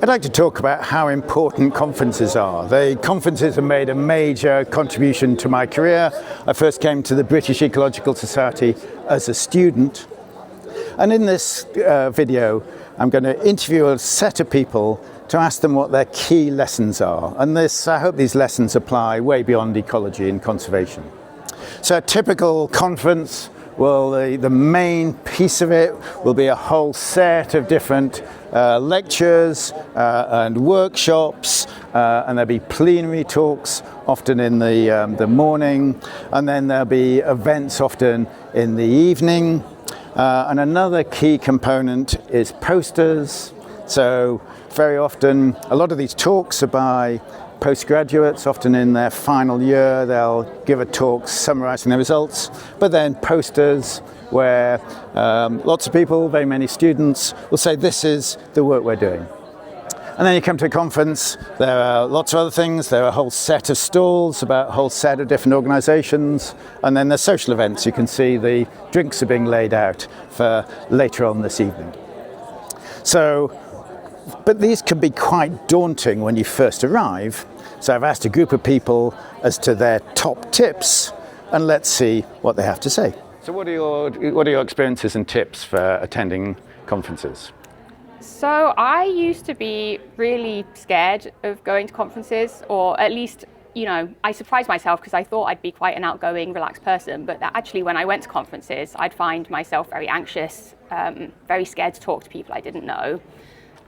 I'd like to talk about how important conferences are. Conferences have made a major contribution to my career. I first came to the British Ecological Society as a student. And in this video, I'm going to interview a set of people to ask them what their key lessons are. And I hope these lessons apply way beyond ecology and conservation. So a typical conference, well, the main piece of it will be a whole set of different lectures and workshops, and there'll be plenary talks, often in the morning, and then there'll be events often in the evening. And another key component is posters. So very often, a lot of these talks are by postgraduates, often in their final year. They'll give a talk summarizing their results, but then posters where lots of people, very many students, will say this is the work we're doing. And then you come to a conference, there are lots of other things. There are a whole set of stalls about a whole set of different organizations, and then there's social events. You can see the drinks are being laid out for later on this evening. But these can be quite daunting when you first arrive. So I've asked a group of people as to their top tips, and let's see what they have to say. So what are your experiences and tips for attending conferences? So I used to be really scared of going to conferences, or at least, I surprised myself because I thought I'd be quite an outgoing, relaxed person, but that actually when I went to conferences, I'd find myself very anxious, very scared to talk to people I didn't know.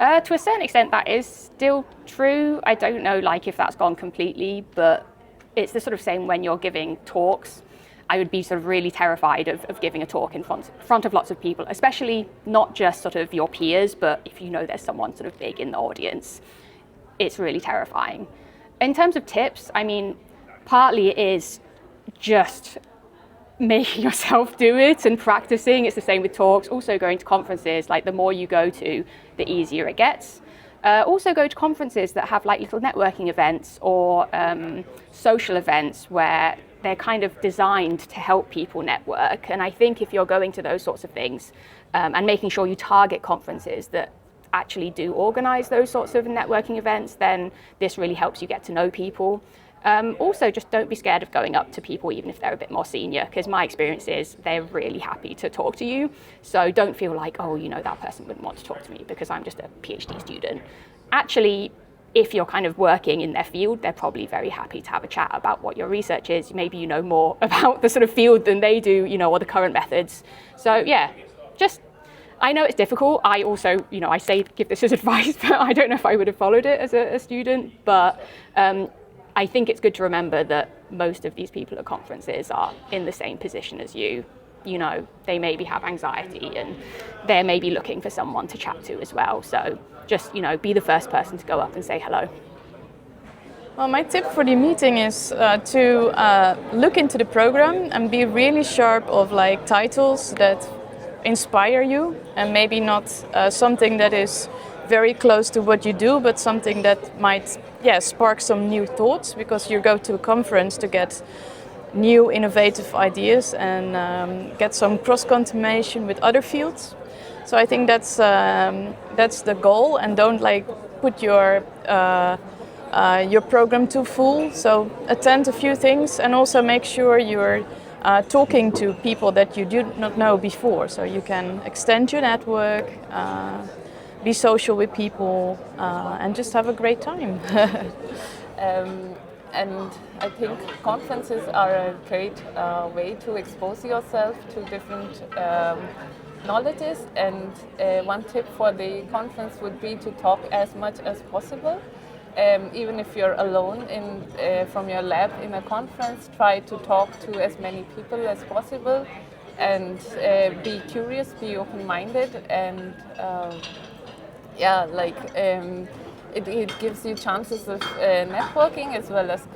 To a certain extent, that is still true. I don't know if that's gone completely, but it's the sort of same when you're giving talks. I would be sort of really terrified of giving a talk in front of lots of people, especially not just sort of your peers, but if there's someone sort of big in the audience, it's really terrifying. In terms of tips, partly it is just making yourself do it and practicing. It's the same with talks. Also going to conferences, the more you go to, the easier it gets. Also go to conferences that have little networking events or social events where they're kind of designed to help people network. And I think if you're going to those sorts of things and making sure you target conferences that actually do organize those sorts of networking events, then this really helps you get to know people. Also, just don't be scared of going up to people, even if they're a bit more senior, because my experience is they're really happy to talk to you. So don't feel like, that person wouldn't want to talk to me because I'm just a PhD student. Actually, if you're kind of working in their field, they're probably very happy to have a chat about what your research is. Maybe you know more about the sort of field than they do, or the current methods. So yeah, I know it's difficult. I also, I say give this as advice, but I don't know if I would have followed it as a student. But I think it's good to remember that most of these people at conferences are in the same position as you. They maybe have anxiety and they're maybe looking for someone to chat to as well. So just, be the first person to go up and say hello. Well, my tip for the meeting is to look into the program and be really sharp of titles that inspire you, and maybe not something that is very close to what you do, but something that might spark some new thoughts, because you go to a conference to get new innovative ideas and get some cross-contamination with other fields. So I think that's the goal, and don't put your program too full. So attend a few things, and also make sure you're talking to people that you did not know before, so you can extend your network, be social with people, and just have a great time. And I think conferences are a great way to expose yourself to different knowledges, and one tip for the conference would be to talk as much as possible. Even if you're alone from your lab in a conference, try to talk to as many people as possible, and be curious, be open-minded, and it gives you chances of networking, as well as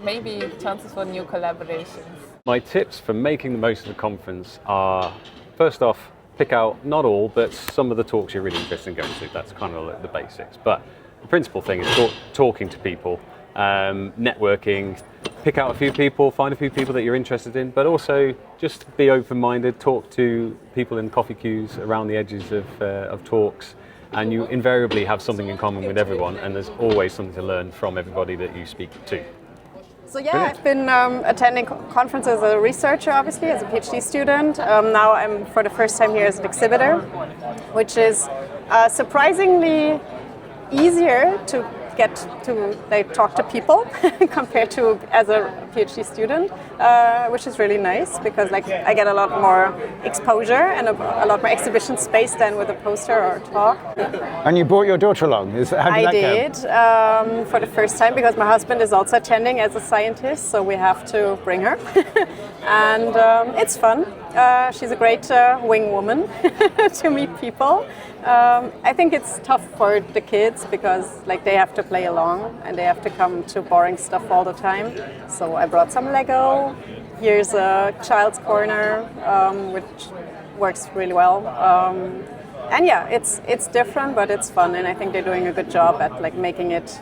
maybe chances for new collaborations. My tips for making the most of the conference are, first off, pick out not all, but some of the talks you're really interested in going to. That's kind of the basics. But the principal thing is talking to people, networking, pick out a few people, find a few people that you're interested in, but also just be open-minded, talk to people in coffee queues around the edges of talks, and you invariably have something in common with everyone, and there's always something to learn from everybody that you speak to. So yeah, I've been attending conferences as a researcher, obviously, as a PhD student. Now I'm for the first time here as an exhibitor, which is surprisingly easier to get to talk to people compared to as a PhD student, which is really nice because I get a lot more exposure and a lot more exhibition space than with a poster or a talk. And you brought your daughter along. How did I that did for the first time because my husband is also attending as a scientist, so we have to bring her. And it's fun. She's a great wing woman to meet people. I think it's tough for the kids because they have to play along and they have to come to boring stuff all the time. So I brought some Lego. Here's a child's corner, which works really well. And yeah, it's different, but it's fun, and I think they're doing a good job at making it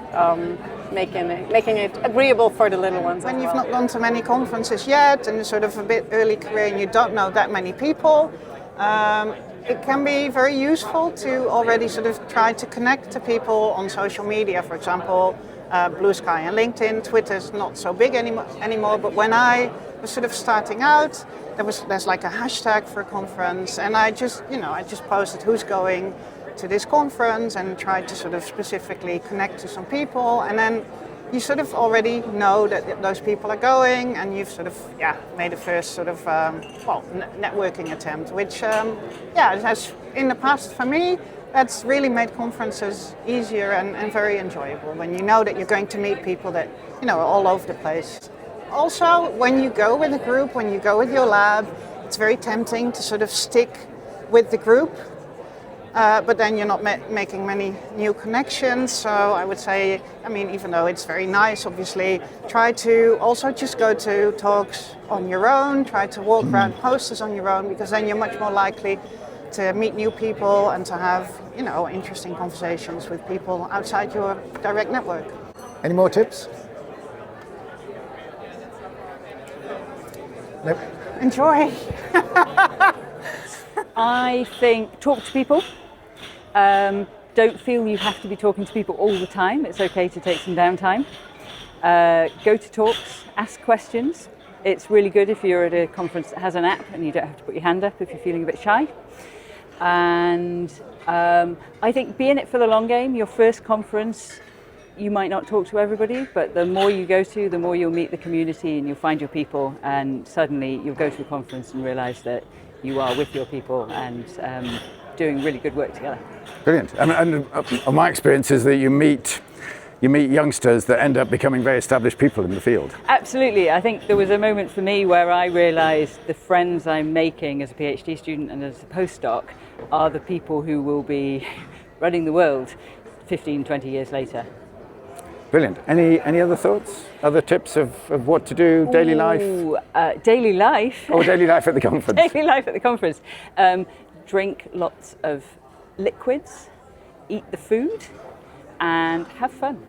agreeable for the little ones. When you've not gone to many conferences yet, and you're sort of a bit early career, and you don't know that many people, it can be very useful to already sort of try to connect to people on social media. For example, Blue Sky and LinkedIn. Twitter's not so big anymore, but when I was sort of starting out, there's like a hashtag for a conference, and I just posted who's going to this conference and tried to sort of specifically connect to some people, and then you sort of already know that those people are going, and you've sort of made a first sort of networking attempt, which has in the past for me that's really made conferences easier and very enjoyable when you know that you're going to meet people that are all over the place. Also, when you go with a group, when you go with your lab, it's very tempting to sort of stick with the group, but then you're not making many new connections. So I would say, even though it's very nice, obviously, try to also just go to talks on your own, try to walk around posters on your own, because then you're much more likely to meet new people and to have, interesting conversations with people outside your direct network. Any more tips? Nope. Enjoy. I think talk to people. Don't feel you have to be talking to people all the time. It's okay to take some downtime. Go to talks, ask questions. It's really good if you're at a conference that has an app and you don't have to put your hand up if you're feeling a bit shy. And I think be in it for the long game. Your first conference, you might not talk to everybody, but the more you go to, the more you'll meet the community and you'll find your people, and suddenly you'll go to a conference and realise that you are with your people and doing really good work together. Brilliant. And my experience is that you meet youngsters that end up becoming very established people in the field. Absolutely. I think there was a moment for me where I realised the friends I'm making as a PhD student and as a postdoc are the people who will be running the world 15, 20 years later. Brilliant. Any other thoughts? Other tips of what to do? Daily life? Daily life. Or daily life at the conference? Daily life at the conference. Drink lots of liquids, eat the food, and have fun.